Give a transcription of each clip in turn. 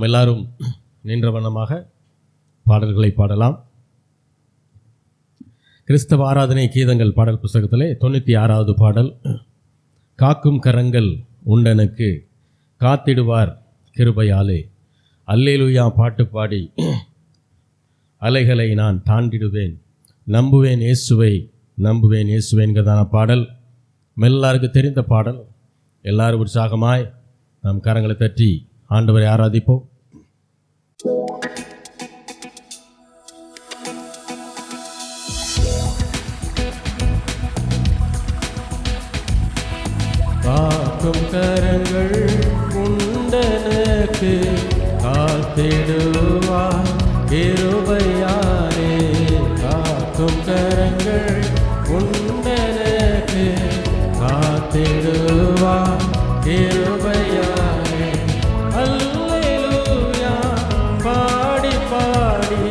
நாம் எல்லாரும் நின்ற வண்ணமாக பாடல்களை பாடலாம். கிறிஸ்தவ ஆராதனை கீதங்கள் பாடல் புத்தகத்திலே 96வது பாடல், காக்கும் கரங்கள் உண்டனுக்கு காத்திடுவார் கிருபையாலே. அல்லேலூயா பாட்டு பாடி அலைகளை நான் தாண்டிடுவேன், நம்புவேன் இயேசுவை, நம்புவேன் இயேசுவேங்கிறதான பாடல். எல்லாருக்கும் தெரிந்த பாடல். எல்லாரும் உற்சாகமாய் நாம் கரங்களை தட்டி ஆண்டவரை ஆராதிப்போம். காக்கும் கரங்கள் உண்டனுக்கு காத்திடுவார் கிருபையாலே. காக்கும் கரங்கள் உண்டனுக்கு காத்திடுவார் கிருபையாலே. அல்லேலூயா பாடி பாடி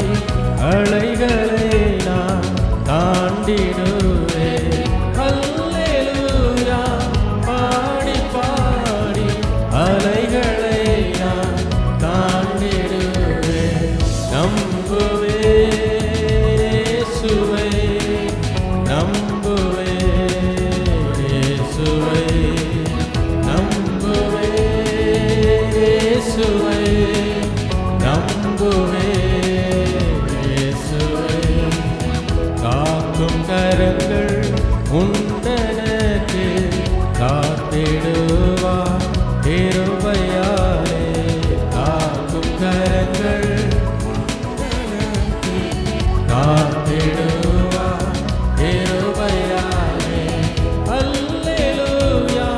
அலைகளை நான் தாண்டிடுவேன். அல்லேலூயா பாடி பாடி அலைகளை நான் தாண்டிடுவேன். நம்புவேன் இயேசுவை, நம்புவேன் இயேசுவை, நம்புவேன் இயேசுவை, நம்புவேன் இயேசுவை. காக்கும் கரங்கள் உண்டனுக்கு காத்திடுவார் கிருபையாலே. காக்கும் கரங்கள் உண்டனுக்கு காத்திடுவார் கிருபையாலே. அல்லேலூயா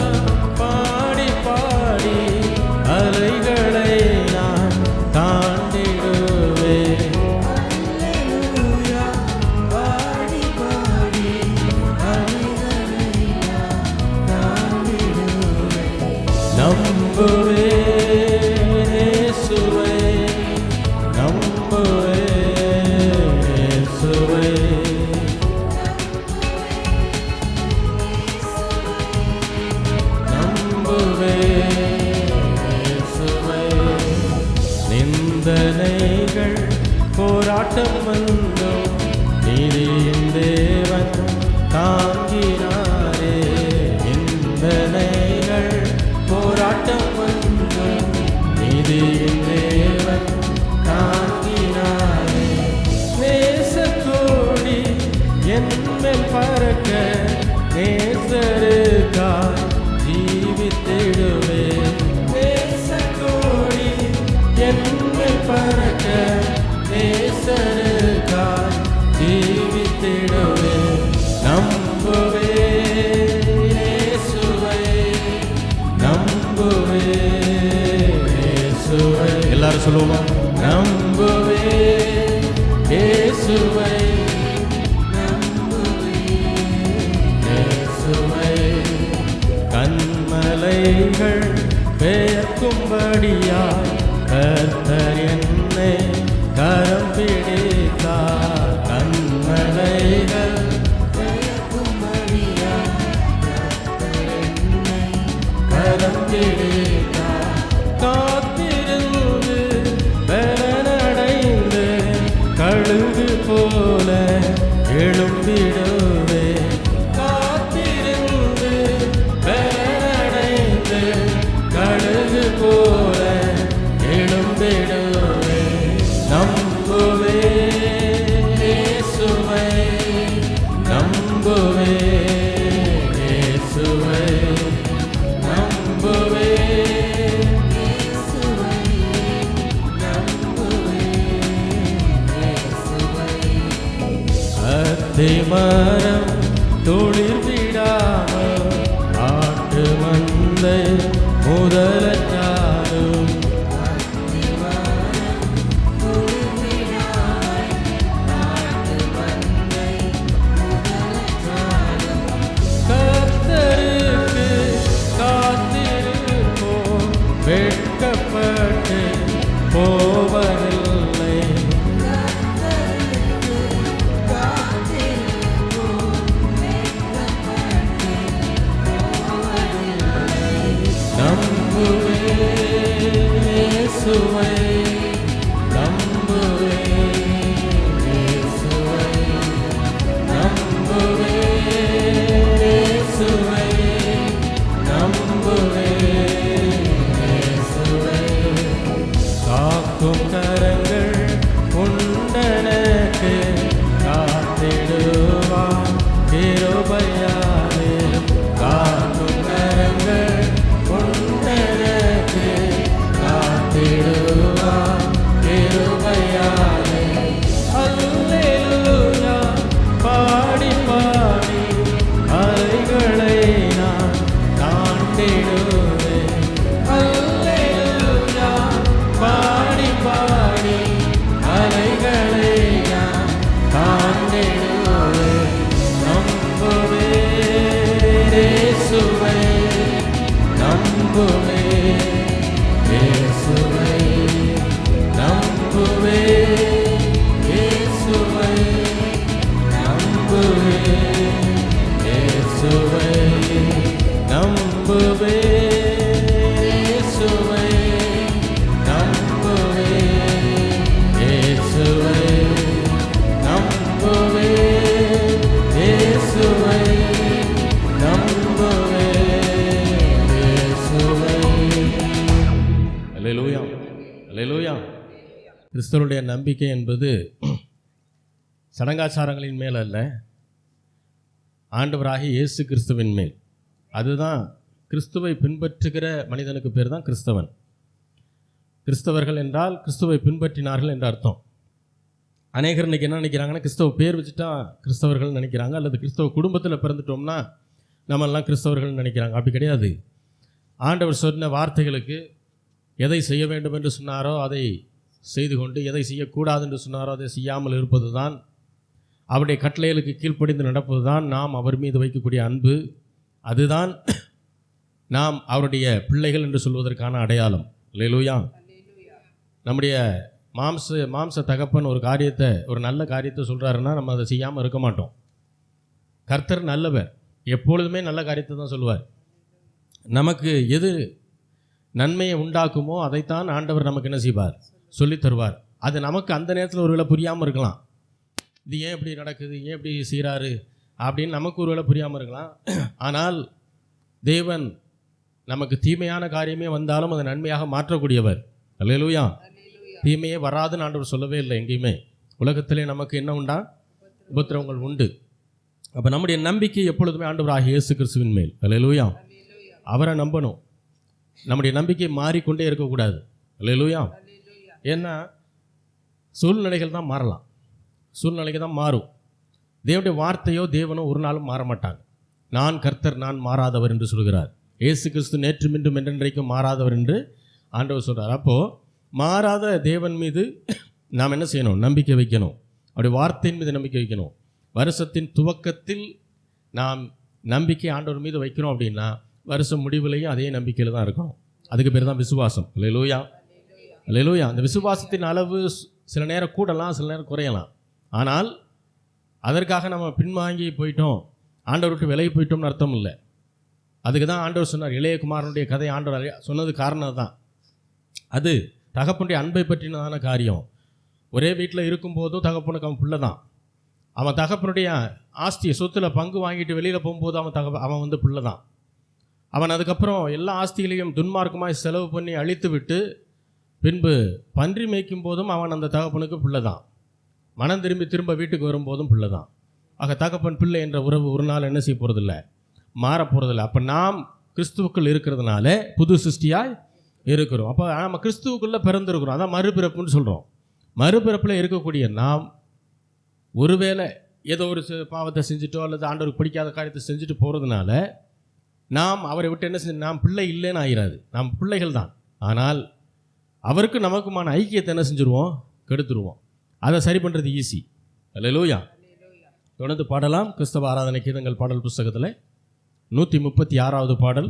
பாடி பாடி அலைகளை நான் தாண்டிடுவேன். அல்லேலூயா பாடி பாடி அலைகளை நான் தாண்டிடுவேன். நம்புவேன் இயேசுவை, நம்புவேன் இயேசுவை, நிந்தனைகள் போராட்டம் வந்தோம், நீதியின் தேவன் தாங்கினாரே. நிந்தனைகள் போராட்டம் வந்தோம், நீதியின் தேவன் தாங்கினாரே. நேசக்கோடி என்மேல் பறக்க நேசருக்காய் ஜீவித்திடுவே. நேசக்கோடி என்மேல் பறக்க நேசருக்காய் ஜீவித்திடுவே. நம்புவேன் இயேசுவை, நம்புவேன் இயேசுவை. எல்லாரும் சொல்லுவோமா? நம்புவேன் இயேசுவை, நம்புவேன் இயேசுவை. கன்மலைகள் பெயர்க்கும்படியாய் கர்த்தர் என்னை கரம் பிடித்தார். கன்மலைகள் பெயர்க்கும்படியாய் கர்த்தர் என்னை கரம் பிடித்தார். காத்திருந்து பலனடைந்து கழுகு போல எழும்பிடுவே. காத்திருந்து பலனடைந்து கழுகு போல எழும்பிடுவே. நம்புவேன் இயேசுவை, நம்புவேன் இயேசுவை, நம்புவேன் இயேசுவை, நம்புவேன் இயேசுவை. அத்திமரம் துளிர் விடாமல் ஆட்டு மந்தை முதலற்றாலும் கர்த்தருக்கு காத்திருப்போம், வெட்கப்பட்டு போவதில்லை. கிறிஸ்தவருடைய நம்பிக்கை என்பது சடங்காச்சாரங்களின் மேல் அல்ல, ஆண்டவராகிய இயேசு கிறிஸ்துவின் மேல். அதுதான் கிறிஸ்துவை பின்பற்றுகிற மனிதனுக்கு பேர் தான் கிறிஸ்தவன். கிறிஸ்தவர்கள் என்றால் கிறிஸ்துவை பின்பற்றினார்கள் என்ற அர்த்தம். அநேகர் இன்றைக்கி என்ன நினைக்கிறாங்கன்னா, கிறிஸ்தவ பேர் வச்சுட்டா கிறிஸ்தவர்கள் நினைக்கிறாங்க, அல்லது கிறிஸ்தவ குடும்பத்தில் பிறந்துட்டோம்னா நம்மெல்லாம் கிறிஸ்தவர்கள் நினைக்கிறாங்க. அப்படி கிடையாது. ஆண்டவர் சொன்ன வார்த்தைகளுக்கு எதை செய்ய வேண்டும் என்று சொன்னாரோ அதை செய்து கொண்டு, எதை செய்யக்கூடாது என்று சொன்னாரோ அதை செய்யாமல் இருப்பது தான், அவருடைய கட்டளைகளுக்கு கீழ்ப்படிந்து நடப்பது தான் நாம் அவர் மீது வைக்கக்கூடிய அன்பு. அதுதான் நாம் அவருடைய பிள்ளைகள் என்று சொல்வதற்கான அடையாளம். அல்லேலூயா. நம்முடைய மாம்ச தகப்பன் ஒரு நல்ல காரியத்தை சொல்கிறாருன்னா நம்ம அதை செய்யாமல் இருக்க மாட்டோம். கர்த்தர் நல்லவர், எப்பொழுதுமே நல்ல காரியத்தை தான் சொல்லுவார். நமக்கு எது நன்மையை உண்டாக்குமோ அதைத்தான் ஆண்டவர் நமக்கு என்ன செய்வார், சொல்லித் தருவார். அது நமக்கு அந்த நேரத்தில் ஒருவேளை புரியாமல் இருக்கலாம். இது ஏன் இப்படி நடக்குது, ஏன் இப்படி செய்கிறாரு அப்படின்னு நமக்கு ஒருவேளை புரியாமல் இருக்கலாம். ஆனால் தேவன் நமக்கு தீமையான காரியமே வந்தாலும் அதை நன்மையாக மாற்றக்கூடியவர். அல்லேலூயா. தீமையே வராதுன்னு ஆண்டவர் சொல்லவே இல்லை எங்கேயுமே. உலகத்திலே நமக்கு என்ன உண்டா, உபத்திரவங்கள் உண்டு. அப்போ நம்முடைய நம்பிக்கை எப்பொழுதுமே ஆண்டவராகிய இயேசு கிறிஸ்துவின் மேல். அல்லேலூயா. அவரை நம்பணும். நம்முடைய நம்பிக்கை மாறிக்கொண்டே இருக்கக்கூடாது. அல்லேலூயா. ஏன்னா சூழ்நிலைகள் தான் மாறலாம், சூழ்நிலைகள் தான் மாறும். தேவனுடைய வார்த்தையோ தேவனோ ஒரு நாளும் மாற மாட்டாங்க. நான் கர்த்தர், நான் மாறாதவர் என்று சொல்கிறார். இயேசு கிறிஸ்து நேற்றும் இன்றும் என்றென்றைக்கும் மாறாதவர் என்று ஆண்டவர் சொல்கிறார். அப்போது மாறாத தேவன் மீது நாம் என்ன செய்யணும், நம்பிக்கை வைக்கணும். அவருடைய வார்த்தையின் மீது நம்பிக்கை வைக்கணும். வருஷத்தின் துவக்கத்தில் நாம் நம்பிக்கை ஆண்டவர் மீது வைக்கிறோம் அப்படின்னா வருஷம் முடிவுலையும் அதே நம்பிக்கையில் தான் இருக்கணும். அதுக்கு பேர் தான் விசுவாசம். அல்லேலூயா. அல்லேலூயா. அந்த விசுவாசத்தின் அளவு சில நேரம் கூடலாம், சில நேரம் குறையலாம். ஆனால் அதற்காக நம்ம பின்வாங்கி போயிட்டோம், ஆண்டவர் விட்டு விலகி போயிட்டோம்னு அர்த்தம் இல்லை. அதுக்கு தான் ஆண்டவர் சொன்னார். இளையகுமாரனுடைய கதை ஆண்டவர் சொன்னது காரணம் தான். அது தகப்பனுடைய அன்பை பற்றினதான காரியம். ஒரே வீட்டில் இருக்கும்போதும் தகப்பனுக்கு அவன் பிள்ளை தான். அவன் தகப்பனுடைய ஆஸ்தியை சொத்தில் பங்கு வாங்கிட்டு வெளியில் போகும்போது அவன் வந்து பிள்ளை தான். அவன் அதுக்கப்புறம் எல்லா ஆஸ்திகளையும் துன்மார்க்கமாக செலவு பண்ணி அழித்து விட்டு பின்பு பன்றி மேய்க்கும் போதும் அவன் அந்த தகப்பனுக்கு பிள்ளை தான். மனம் திரும்ப வீட்டுக்கு வரும்போதும் பிள்ளை தான். ஆக தகப்பன் பிள்ளை என்ற உறவு ஒரு நாள் என்ன செய்ய போகிறதில்ல, மாறப்போகிறதில்ல. அப்போ நாம் கிறிஸ்துவுக்குள் இருக்கிறதுனால புது சிருஷ்டியாய் இருக்கிறோம். அப்போ நம்ம கிறிஸ்துவுக்குள்ளே பிறந்திருக்கிறோம். அதான் மறுபிறப்புன்னு சொல்கிறோம். மறுபிறப்பில் இருக்கக்கூடிய நாம் ஒருவேளை ஏதோ ஒரு பாவத்தை செஞ்சுட்டோ அல்லது ஆண்டவருக்கு பிடிக்காத காரியத்தை செஞ்சுட்டு போகிறதுனால நாம் அவரை விட்டு என்ன செஞ்சு, நாம் பிள்ளை இல்லைன்னு ஆகிறாது. நாம் பிள்ளைகள் தான். ஆனால் அவருக்கு நமக்குமான ஐக்கியத்தை என்ன செஞ்சுருவோம், கெடுத்துருவோம். அதை சரி பண்ணுறது ஈஸி. அல்லேலூயா. தொடர்ந்து பாடலாம். கிறிஸ்தவ ஆராதனை கீதங்கள் பாடல் புஸ்தகத்தில் 136வது பாடல்.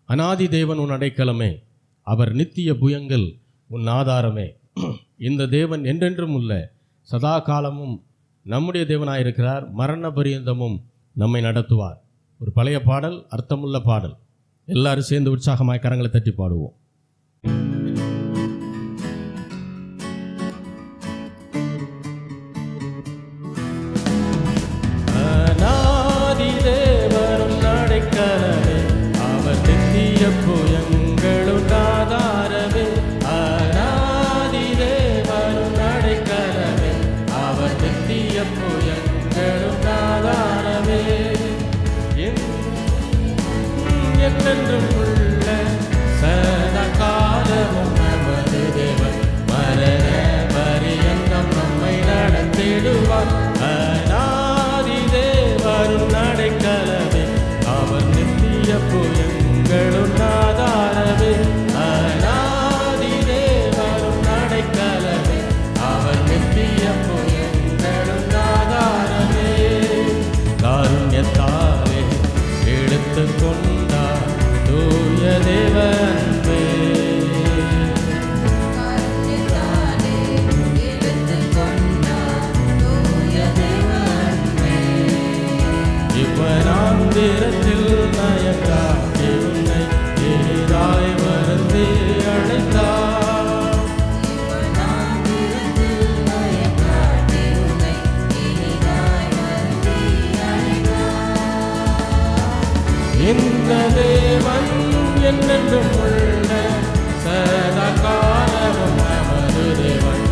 அநாதி தேவன் உன் அடைக்கலமே, அவர் நித்திய புயங்கள் உன் ஆதாரமே. இந்த தேவன் என்றென்றும் உள்ள சதா காலமும் நம்முடைய தேவனாயிருக்கிறார், மரண பரியந்தமும் நம்மை நடத்துவார். ஒரு பழைய பாடல், அர்த்தமுள்ள பாடல். எல்லாரும் சேர்ந்து உற்சாகமாய் கரங்களை தட்டி பாடுவோம். அநாதி தேவன் அடைக்கலமே, அவர் நித்திய புயங்களும் ஆதாரமே. அநாதி தேவன் அடைக்கலமே, அவர் நித்திய புயங்களும் ஆதாரமே. என்றென்றும் உள்ள சதா காலமும் நமது தேவன், மரண பரியந்தம் நம்மை நடத்திடுவார். அநாதி தேவன் அடைக்கலமே, அவர் நித்திய புயங்களும் ஆதாரமே. அநாதி தேவன் அடைக்கலமே, அவர் நித்திய புயங்களும் ஆதாரமே. காருண்யத்தாலே எடுத்துக் கொண்டார் தூய தேவன்பே, இவராந்திரத்தில் நயக்காட்டி உன்னை எளிதாய் வருந்தி அழைத்தார். இந்த தேவன் என்றென்றும் உள்ள சதா காலமும் நமது தேவன்,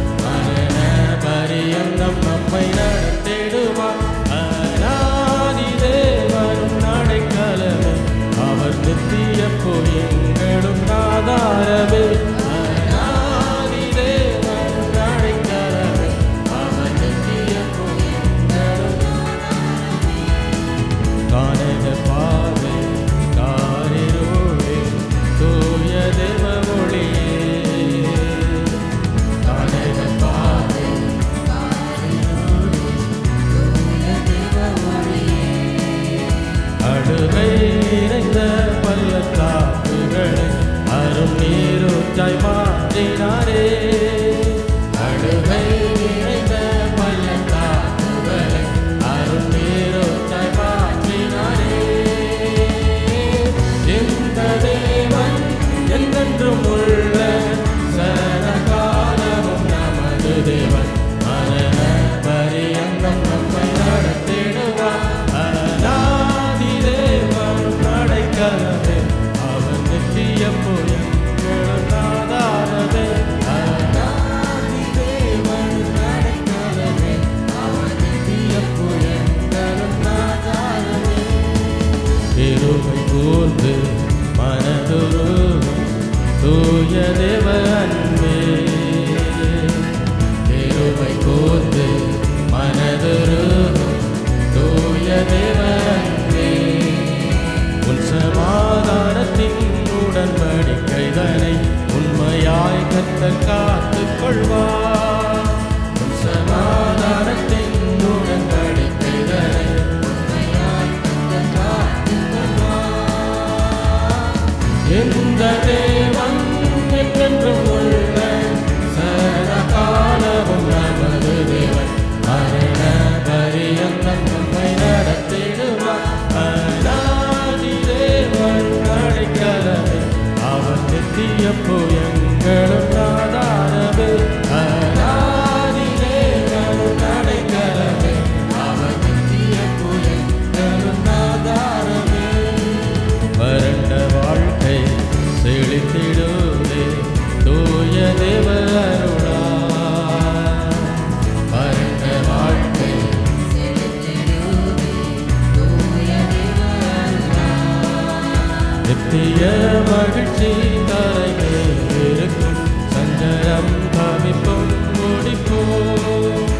நித்திய மகிழ்ச்சி தலைமையில் இருக்கும், சஞ்சலம் தவிப்பும் முடிப்போம்.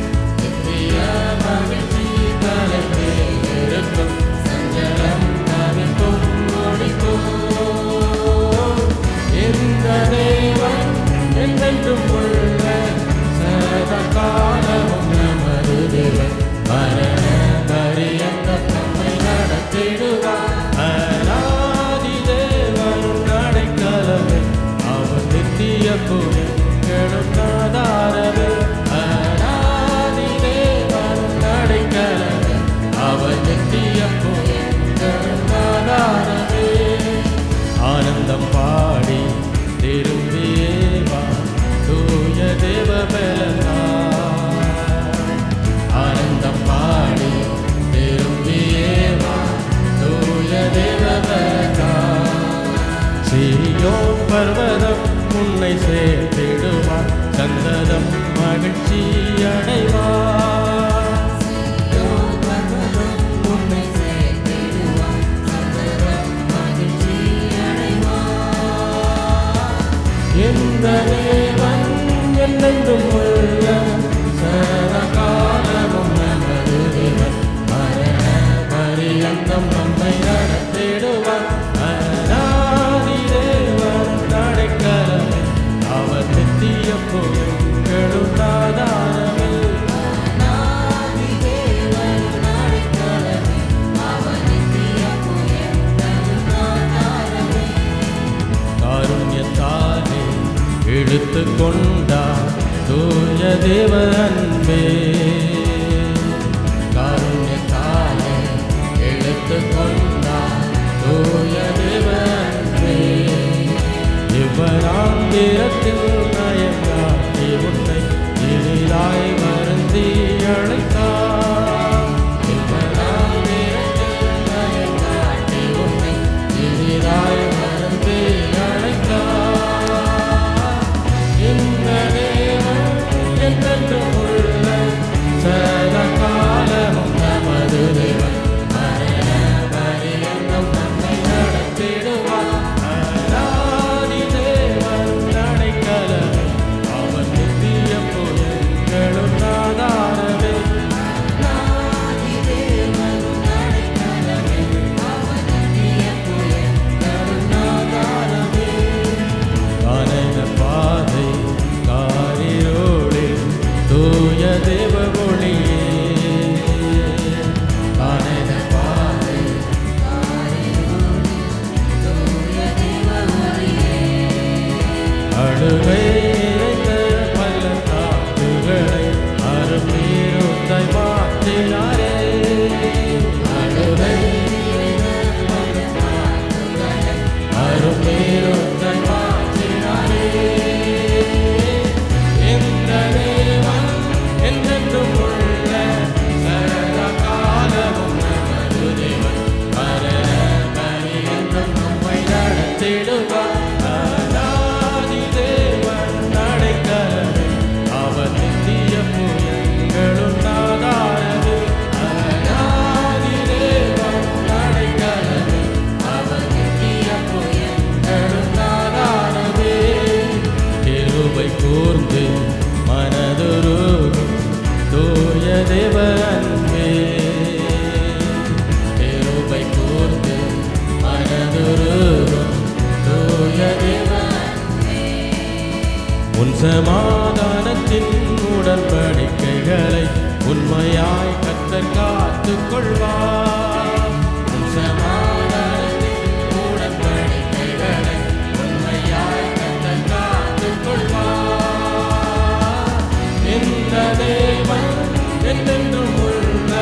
நித்திய மகிழ்ச்சி தலைமையில் இருக்கும், சஞ்சலம் தவிப்பும் முடிப்போம். இந்த தேவன் என்றென்றும் உள்ள சதா காலமும் நமது தேவன், மரண பரியந்தம் நம்மை நடத்திடுவார். அநாதி தேவன் அடைக்கலமே, அவர் நித்திய புகழும் ஆதாரமே. அநாதி தேவன் அடைக்கலமே, அவர் நித்திய புகழும் ஆதாரமே. ஆனந்தம் பாடி திரும்பியே வா, தூய தேவ பலனாய். ஆனந்தம் பாடி திரும்பியே வா, தூய தேவ பலனாய். சீயோன் பர்வதம் உன்னை சேர்த்திடுவார், சந்ததம் மகிழ்ச்சி அடைவார். சீயோன் பர்வதம் உன்னை சேர்த்திடுவார், சந்ததம் மகிழ்ச்சி அடைவார். இந்த தேவன் என்றென்றும் உள்ள சதா காலமும் நமது தேவன், மரண பரியந்தம் நம்மை நடத்திடுவார். அநாதி தேவன் அடைக்கலமே, அவர் நித்திய புகழும் ஆதாரமே. அநாதி தேவன் அடைக்கலமே, அவர் நித்திய புகழும் ஆதாரமே. காருண்யத்தாலே இழுத்து கொண்டார் தூய தேவ அன்பே, காருண்யத்தாலே இழுத்து கொண்டார் தூய தேவ அன்பே. இவ்வராந்திரத்தில் நயங்காட்டி உன்னை இனிதாய் வருந்தி அழைத்தார். இவ்வராந்திரத்தில் நயங்காட்டி உன்னை இனிதாய் வருந்தி அழைத்தார். இந்த தேவன் என்றென்றும் உள்ள சதா காலமும் நமது தேவன், மரண பரியந்தம் நம்மை நடத்திடுவார். அநாதி தேவன் அடைக்கலமே, அவர் நித்திய புகழும் ஆதாரமே. அநாதி தேவன் அடைக்கலமே, அவர் நித்திய புகழும் ஆதாரமே. காணன பாதை காரிரோடில் தூய தேவ ஒளியே, காணன பாதை காரிரோடில் தூய தேவ ஒளியே. அழுகை நிறைந்த பள்ளத்தாக்குகளை அரும்பீருந்தாய் மாற்றினாரே. அழுகை நிறைந்த பள்ளத்தாக்குகளை அரும்பீருந்தாய் மாற்றினாரே. இந்த தேவன் என்றென்றும் உள்ள சதா காலமும் நமது தேவன், மரண பரியந்தம் நம்மை நடத்திடுவார். அநாதி தேவன் அடைக்கலமே, அவர் நித்திய புகழும் ஆதாரமே. அநாதி தேவன் அடைக்கலமே, அவர் நித்திய புகழும் ஆதாரமே. கிருபை கூர்ந்து மனதுருகும் தூய தேவ அன்பே, கிருபை கூர்ந்து மனதுருகும் தூய தேவ அன்பே. உன் சமாதானத்தின் உடன்படிக்கைகளை உண்மையாய் கர்த்தர் காத்துக் கொள்வார். உன் சமாதானத்தின் உடன்படிக்கைகளை உண்மையாய் கர்த்தர் காத்துக் கொள்வார். இந்த தேவன் என்றென்றும் உள்ள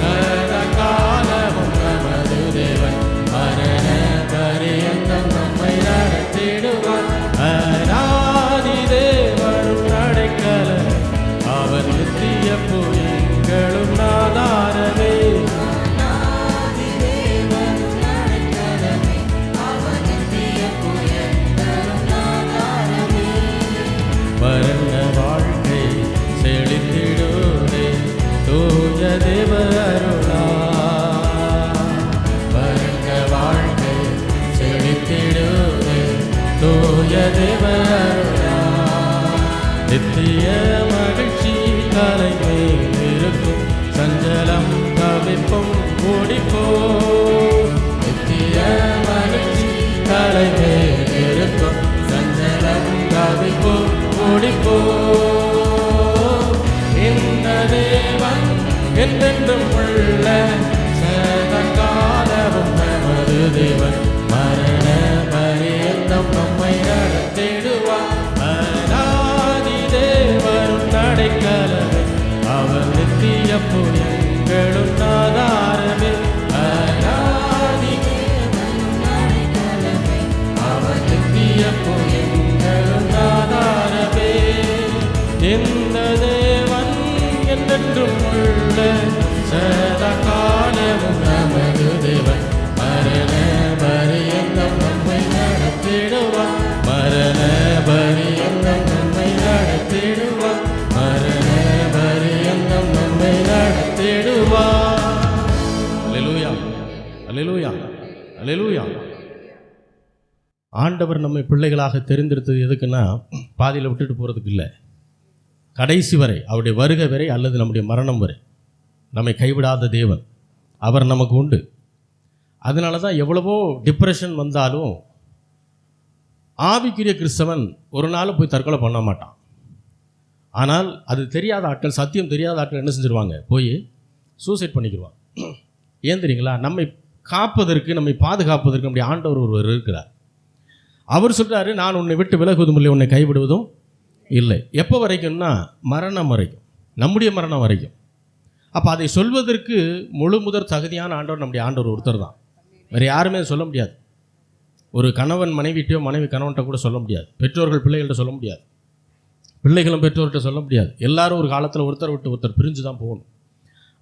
சதா காலமும் நமது தேவன், மரண பரியந்தம் நம்மை நடத்திடுவார். அநாதி தேவன் அடைக்கலமே, அவர் நித்திய புகழும் ஆதாரமே. அநாதி தேவன் அடைக்கலமே, அவர் நித்திய புகழும் ஆதாரமே. வறண்ட வாழ்க்கை செழித்து நித்திய மகிழ்ச்சி தலைமேல் இருக்கும், சஞ்சலம் தவிப்பும் ஓடிப்போ. நித்திய மகிழ்ச்சி தலைமேல் இருக்கும், சஞ்சலம் தவிப்பும் ஓடிப்போ. இந்த தேவன் என்றென்றும் உள்ள சதகாலமும் நமது தேவன். மரண பரியந்தம் நம்மை நடத்திடுவார். அநாதி தேவன் நடைக்கலமே, அவர் நித்திய புயங்களும் ஆதாரமே. அநாதி தேவன் நடைக்கலமே, அவர் நித்திய புயங்களும் ஆதாரமே. இந்த தேவன் என்றென்றும் உள்ள சதகாலமும் நமது தேவன். மரண பரியந்தம் நம்மை நடத்திடுவார். மரண பரியந்தம் நம்மை நடத்திடுவார். மரண பரியந்தம் நம்மை நடத்திடுவார். அல்லேலூயா, அல்லேலூயா, அல்லேலூயா. ஆண்டவர் நம்மை பிள்ளைகளாக தெரிந்தெடுத்தது எதுக்குன்னா, பாதியில் விட்டுட்டு போகிறதுக்கு இல்லை, கடைசி வரை, அவருடைய வருகை வரை அல்லது நம்முடைய மரணம் வரை நம்மை கைவிடாத தேவன் அவர் நமக்கு உண்டு. அதனால தான் எவ்வளவோ டிப்ரெஷன் வந்தாலும் ஆவிக்குரிய கிறிஸ்தவன் ஒரு நாள் போய் தற்கொலை பண்ண மாட்டான். ஆனால் அது தெரியாத ஆட்கள், சத்தியம் தெரியாத ஆட்கள் என்ன செஞ்சுருவாங்க, போய் சூசைட் பண்ணிக்கிடுவாங்க. ஏன் தெரியுங்களா? நம்மை காப்பதற்கு, நம்மை பாதுகாப்பதற்கு நம்முடைய ஆண்டவர் ஒருவர் இருக்கிறார். அவர் சொல்கிறாரு, நான் உன்னை விட்டு விலகுவதும் இல்லை, உன்னை கைவிடுவதும் இல்லை. எப்போ வரைக்கும்னா மரணம் வரைக்கும், நம்முடைய மரணம் வரைக்கும். அப்போ அதை சொல்வதற்கு முழு முதற் தகுதியான ஆண்டவர் நம்முடைய ஆண்டவர் ஒருத்தர் தான். வேறு யாருமே சொல்ல முடியாது. ஒரு கணவன் மனைவிட்டையோ, மனைவி கணவன்கிட்ட கூட சொல்ல முடியாது. பெற்றோர்கள் பிள்ளைகள்கிட்ட சொல்ல முடியாது. பிள்ளைகளும் பெற்றோர்கிட்ட சொல்ல முடியாது. எல்லாரும் ஒரு காலத்தில் ஒருத்தர் விட்டு ஒருத்தர் பிரிஞ்சு தான் போகணும்.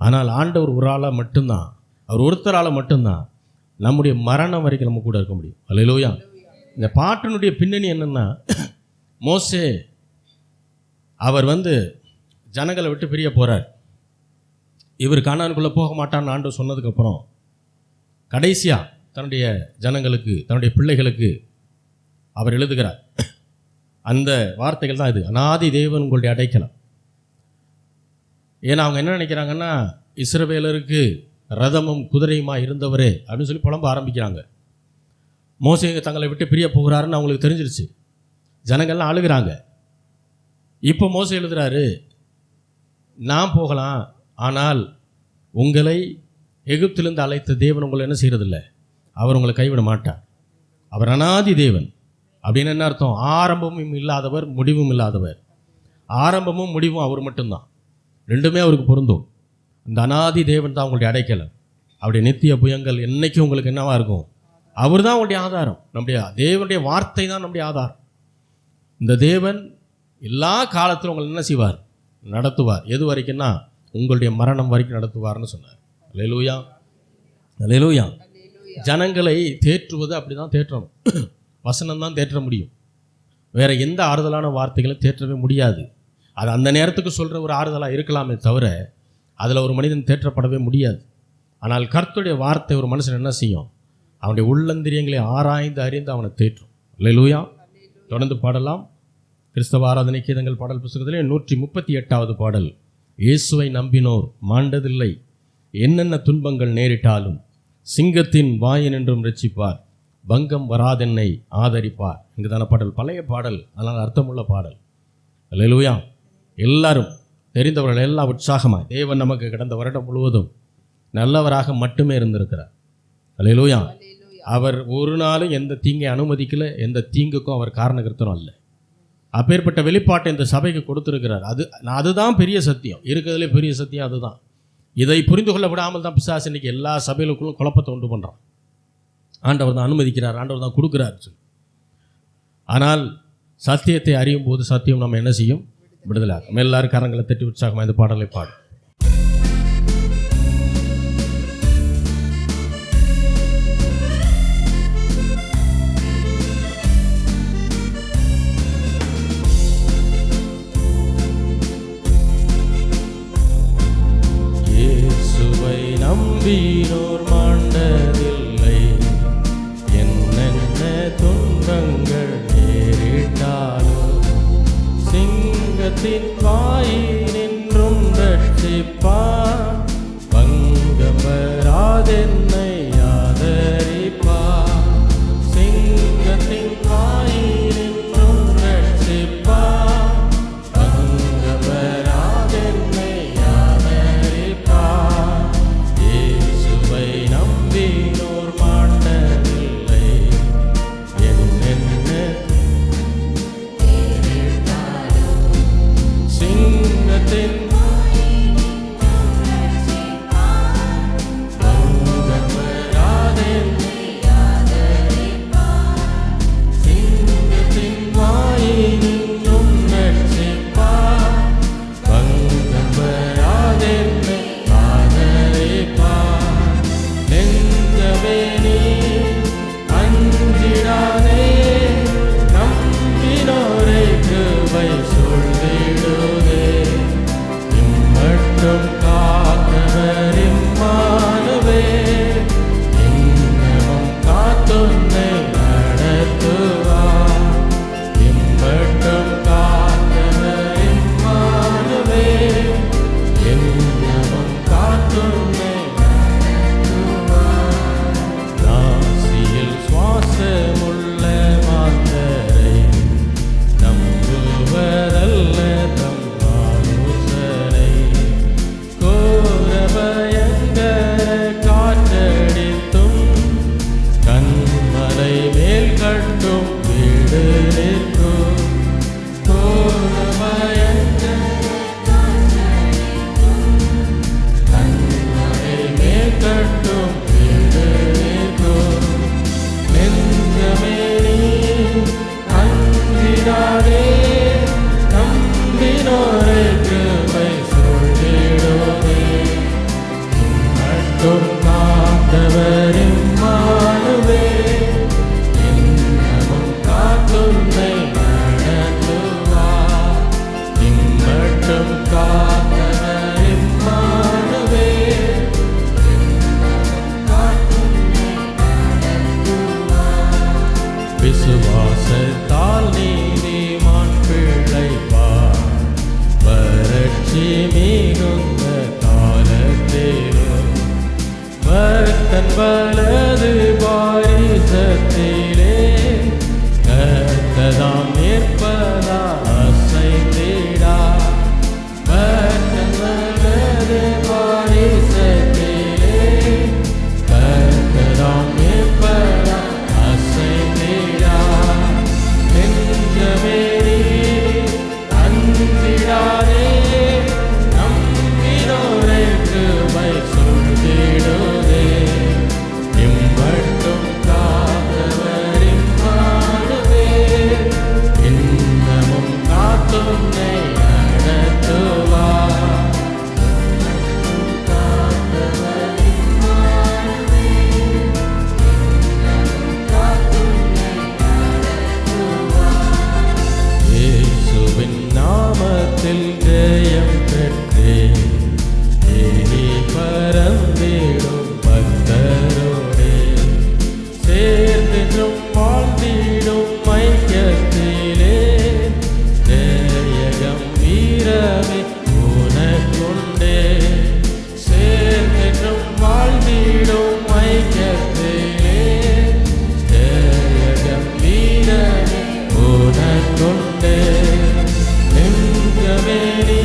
ஆனால் ஆண்டவர் ஒரு ஆளாக மட்டும்தான், அவர் ஒருத்தரால் மட்டும்தான் நம்முடைய மரணம் வரைக்கும் நம்ம கூட இருக்க முடியும். அல்லேலூயா. இந்த பாட்டினுடைய பின்னணி என்னென்னா, மோசே அவர் ஜனங்களை விட்டு பிரிய போகிறார். இவர் கானானுக்குள்ளே போக மாட்டான்னு ஆண்டவர் சொன்னதுக்கப்புறம் கடைசியாக தன்னுடைய ஜனங்களுக்கு, தன்னுடைய பிள்ளைகளுக்கு அவர் எழுதுகிறார். அந்த வார்த்தைகள் தான் இது, அநாதி தேவன் உங்களுடைய அடைக்கலம். ஏன்னா அவங்க என்ன நினைக்கிறாங்கன்னா, இஸ்ரவேலருக்கு ரதமும் குதிரையுமா இருந்தவரே அப்படின்னு சொல்லி புலம்ப ஆரம்பிக்கிறாங்க. மோசே தங்களை விட்டு பிரிய போகிறாருன்னு அவங்களுக்கு தெரிஞ்சிருச்சு. ஜனங்கள்லாம் அழுகிறாங்க. இப்போ மோசே எழுதுகிறாரு, நான் போகலாம், ஆனால் உங்களை எகிப்திலிருந்து அழைத்த தேவன் உங்களை என்ன செய்கிறதில்ல, அவர் உங்களை கைவிட மாட்டார். அவர் அநாதி தேவன். அப்படின்னு என்ன அர்த்தம்? ஆரம்பமும் இல்லாதவர், முடிவும் இல்லாதவர். ஆரம்பமும் முடிவும் அவர் மட்டும்தான், ரெண்டுமே அவருக்கு பொருந்தும். இந்த அநாதி தேவன் தான் உங்களுடைய அடைக்கலம். அவருடைய நித்திய புயங்கள் என்னைக்கும் உங்களுக்கு என்னவாக இருக்கும்? அவர் தான் உங்களுடைய ஆதாரம். நம்முடைய தேவனுடைய வார்த்தை தான் நம்முடைய ஆதாரம். இந்த தேவன் எல்லா காலத்திலும் உங்களை என்ன செய்வார்? நடத்துவார். எது வரைக்கும்னா உங்களுடைய மரணம் வரைக்கும் நடத்துவார்னு சொன்னார். அல்லேலூயா, அல்லேலூயா. ஜனங்களை தேற்றுவது அப்படி தான் தேற்றணும். வசனம் தான் தேற்ற முடியும். வேறு எந்த ஆறுதலான வார்த்தைகளும் தேற்றவே முடியாது. அது அந்த நேரத்துக்கு சொல்கிற ஒரு ஆறுதலாக இருக்கலாமே தவிர அதில் ஒரு மனிதன் தேற்றப்படவே முடியாது. ஆனால் கர்த்தருடைய வார்த்தை ஒரு மனுஷன் என்ன செய்யும்? அவனுடைய உள்ளந்திரியங்களை ஆராய்ந்து அறிந்து அவனை தேற்றும். அல்லேலூயா. தொடர்ந்து பாடலாம். கிறிஸ்தவ ஆராதனை கீதங்கள் பாடல் புத்தகத்திலே 138வது பாடல். இயேசுவை நம்பினோர் மாண்டதில்லை, என்னென்ன துன்பங்கள் நேரிட்டாலும் சிங்கத்தின் வாயின் என்றும் ரட்சிப்பார், பங்கம் வராதென்னை ஆதரிப்பார் என்கிறதான பாடல். பழைய பாடல், ஆனால் அர்த்தமுள்ள பாடல். அல்லேலூயா. எல்லாரும் தெரிந்தவர்கள் எல்லாம் உற்சாகமாக, தேவன் நமக்கு கடந்த வருடம் முழுவதும் நல்லவராக மட்டுமே இருந்திருக்கிறார். அல்லேலூயா. அவர் ஒரு நாளும் எந்த தீங்கை அனுமதிக்கலை, எந்த தீங்குக்கும் அவர் காரணகர்த்தனும் அல்ல. அப்பேற்பட்ட வெளிப்பாட்டை இந்த சபைக்கு கொடுத்துருக்கிறார். அதுதான் பெரிய சத்தியம், இருக்கிறதுலே பெரிய சத்தியம் அதுதான். இதை புரிந்து கொள்ள விடாமல் தான் பிசாசு இன்னைக்கு எல்லா சபைகளுக்குள்ளும் குழப்பத்தை உண்டு பண்ணுறான். ஆண்டவர் தான் அனுமதிக்கிறார், ஆண்டவர் தான் கொடுக்குறாரு சொல்லி. ஆனால் சத்தியத்தை அறியும் போது சத்தியம் நம்ம என்ன செய்யும்? விடுதலாகும். எல்லாரும் கரங்களை தட்டி உற்சாகமாக இந்த பாடலை பாடும். நம்பினோர் மாண்டதில்லை, என்னென்ன துன்பங்கள் நேரிட்டாலும் சிங்க சிங்கத்தின் பங்கம் வராதென்னை சிங்கத்தின் வாயினின்றும் ரட்சிப்பார். பங்கம் வராதென்னை ஆதரிப்பார். நெஞ்சமே நீ அஞ்சிடாதே, நம்பினோரை கிருபை சொல்லிடுதே. இம்மட்டும் காத்தவர் இம்மானுவேல், இன்னமும் காத்துன்னை நடத்துவார். இம்மட்டும் காத்தவர் இம்மானுவேல், இன்னமும் காத்துன்னை நடத்துவார். நாசியில் சுவாசமுள்ள மாந்தரை நம்புவதல்ல தம் ஆலோசனை. கோர பயங்கர காற்றடித்தும் கண்மலை மேல் கட்டும் வீடு நிற்கும். கோர பயங்கர கண்மலை மேல் கட்டும் வீடு நிற்கும். நெஞ்சமே நீ அஞ்சிடாதே, நம்பினோரை கிருபை சொல்லிடுதே. இம்மட்டும் காத்தவர் இம்மானுவேல், இன்னமும் காத்துன்னை நடத்துவார். இம்மட்டும் காத்தவர் இம்மானுவேல், இன்னமும் காத்துன்னை நடத்துவார். விசுவாசத்தால் நீதிமான் பிழைப்பார். வறட்சி மிகுந்த காலத்திலும் பக்தன் வலது பாரிசத்திலே கர்த்ததாம் நிற்பதா அசைந்திடா. பக்தன் வலது பாரிசத்திலே கர்த்ததாம் நிற்பதா அசைந்திடா. நெஞ்சமே நீ அஞ்சிடாதே, நம்பினோரை கிருபை சொல்லிடுதே. இம்மட்டும் காத்தவர் இம்மானுவேல், இன்னமும் காத்துன்னை நடத்துவார். காத்தவர் இம்மானுவேல், இன்னமும் காத்துன்னை நடத்துவார். இயேசுவின் நாமத்தில் ஜெயம் பெற்றேன், ஏறி பறந்திடும் பக்தரோடே சேர்ந்தென்றும் வாழ்ந்திடும் ஐக்கியத்திலே. ஜெயம் வீரமே உனக்குண்டே, சேர்ந்தென்றும் வாழ்ந்திடும் ஐக்கியத்திலே. ஜெயம் வீரமே உனக்குண்டே. நெஞ்சமே நீ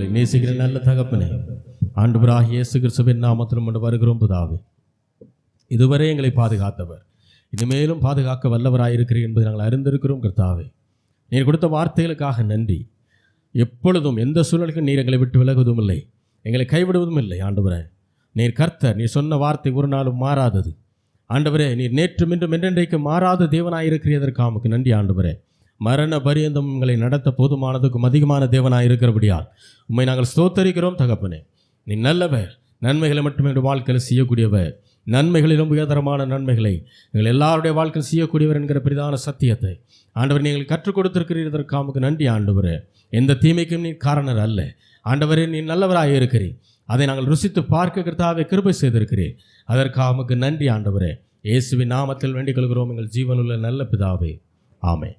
எங்களை நேசிக்கிற நல்ல தகப்பனே, ஆண்டவராகிய இயேசு கிறிஸ்துவின் நாமத்தில் கொண்டு வருகிறோம் பிதாவே. இதுவரை எங்களை பாதுகாத்தவர், இனிமேலும் பாதுகாக்க வல்லவராயிருக்கிறீர் என்பதை நாங்கள் அறிந்திருக்கிறோம் கர்த்தாவே. நீர் கொடுத்த வார்த்தைகளுக்காக நன்றி. எப்பொழுதும் எந்த சூழலுக்கும் நீர் எங்களை விட்டு விலகுவதும் இல்லை, எங்களை கைவிடுவதும் இல்லை. ஆண்டவரே, நீர் கர்த்தர், நீர் சொன்ன வார்த்தை ஒரு நாளும் மாறாதது. ஆண்டவரே, நீர் நேற்றும் இன்றும் என்றென்றைக்கு மாறாத தேவனாயிருக்கிறதற்கு ஆமக்கு நன்றி. ஆண்டவரே, மரண பரியந்தம் உங்களை நடத்த போதுமானதுக்கும் அதிகமான தேவனாயிருக்கிறபடியால் உம்மை நாங்கள் ஸ்தோத்தரிக்கிறோம் தகப்பனே. நீ நல்லவர், நன்மைகளை மட்டுமே எங்கள் வாழ்க்கையில் செய்யக்கூடியவர், நன்மைகளிலும் உயர்தரமான நன்மைகளை எங்கள் எல்லாருடைய வாழ்க்கையில் செய்யக்கூடியவர் என்கிற பிரதான சத்தியத்தை ஆண்டவர் நீங்கள் கற்றுக் கொடுத்திருக்கிறீர்கள். ஆமக்கு நன்றி. ஆண்டவரே, எந்த தீமைக்கும் நீ காரணர் அல்ல. ஆண்டவரே, நீ நல்லவராக இருக்கிறீர். அதை நாங்கள் ருசித்து பார்க்க கர்த்தாவே கிருபை செய்திருக்கிறேன். அதற்காக உமக்கு நன்றி. ஆண்டவரே, இயேசுவின் நாமத்தில் வேண்டிக் கொள்கிறோம் எங்கள் ஜீவனுள்ள நல்ல பிதாவே. ஆமென்.